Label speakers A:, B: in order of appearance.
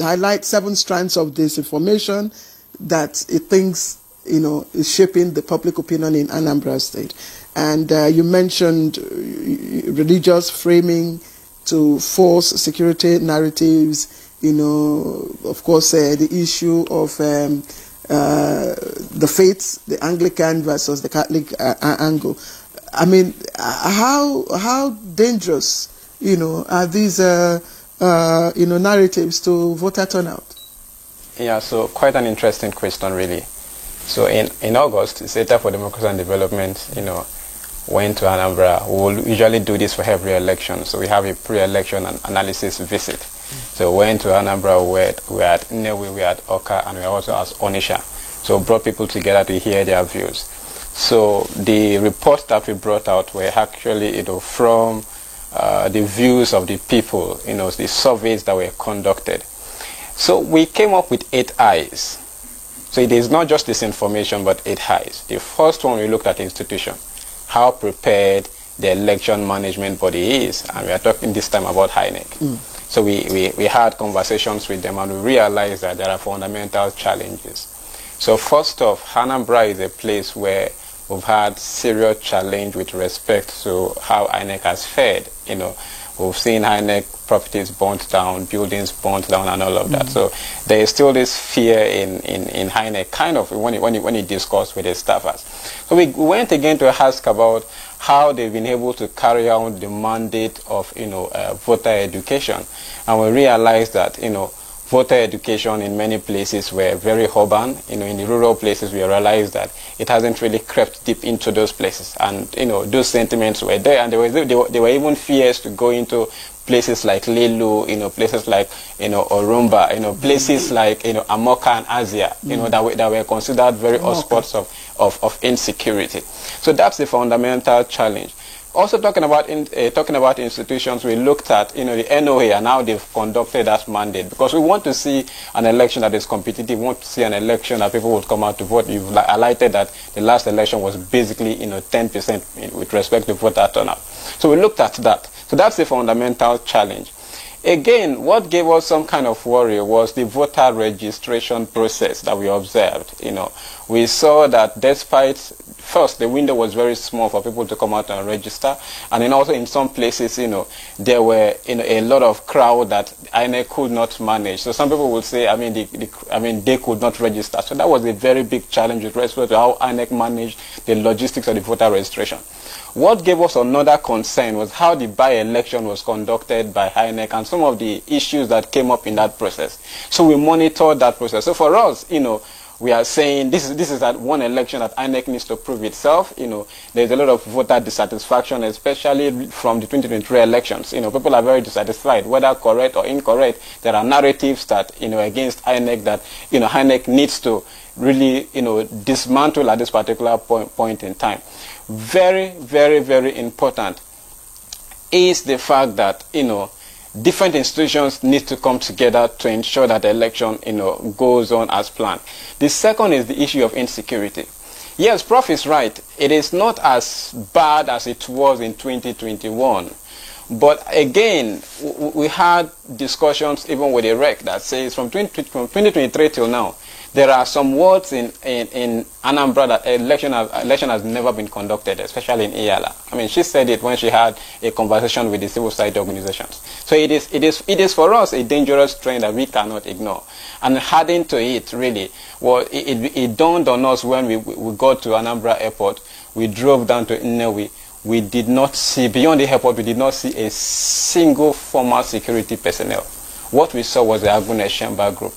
A: highlight 7 strands of disinformation that it thinks, is shaping the public opinion in Anambra State. And you mentioned religious framing to false security narratives, of course, the issue of the faiths, the Anglican versus the Catholic angle. I mean, how dangerous, are these, narratives to voter turnout?
B: Yeah, so quite an interesting question, really. So in August, the Center for Democracy and Development, went to Anambra. We will usually do this for every election. So we have a pre-election and analysis visit. So we went to Anambra, we had Nnewi, we had Oka, and we also had Onisha. So we brought people together to hear their views. So the reports that we brought out were actually, from the views of the people, the surveys that were conducted. So we came up with 8 eyes. So it is not just this information, but 8 eyes. The first one, we looked at institution, how prepared the election management body is, and we are talking this time about INEC. So we had conversations with them, and we realized that there are fundamental challenges. So first off, Anambra is a place where we've had serious challenge with respect to how INEC has fared. We've seen INEC properties burnt down, buildings burnt down, and all of that. So there is still this fear in INEC, kind of, when you discuss with the staffers. So we went again to ask about how they've been able to carry out the mandate of, voter education. And we realized that, voter education in many places were very urban. In the rural places, we realized that it hasn't really crept deep into those places. And, those sentiments were there. And there were even fears to go into places like Lilu, places like, Orumba, places like, Amoka and Asia, that were considered very hotspots of insecurity. So that's the fundamental challenge. Also talking about institutions, we looked at the NOA and how they've conducted that mandate, because we want to see an election that is competitive. We want to see an election that people would come out to vote. You've highlighted that the last election was basically 10% with respect to voter turnout. So we looked at that. So that's the fundamental challenge. Again, what gave us some kind of worry was the voter registration process that we observed. We saw that despite, first, the window was very small for people to come out and register, and then also in some places, there were a lot of crowd that INEC could not manage. So some people would say, they could not register. So that was a very big challenge with respect to how INEC managed the logistics of the voter registration. What gave us another concern was how the by-election was conducted by INEC and some of the issues that came up in that process. So we monitored that process. So for us, we are saying this is that one election that INEC needs to prove itself. There's a lot of voter dissatisfaction, especially from the 2023 elections. People are very dissatisfied, whether correct or incorrect. There are narratives that, against INEC that, INEC needs to really, dismantle at this particular point in time. Very, very, very important is the fact that, different institutions need to come together to ensure that the election, goes on as planned. The second is the issue of insecurity. Yes, Prof is right. It is not as bad as it was in 2021. But again, we had discussions even with the REC that says from 2023 till now, there are some wards in Anambra that election has never been conducted, especially in Iyala. She said it when she had a conversation with the civil society organizations. So it is for us a dangerous trend that we cannot ignore. And adding to it, really, well, it dawned on us when we got to Anambra Airport. We drove down to Nnewi. We did not see, beyond the airport, we did not see a single formal security personnel. What we saw was the Abuja Shemba group.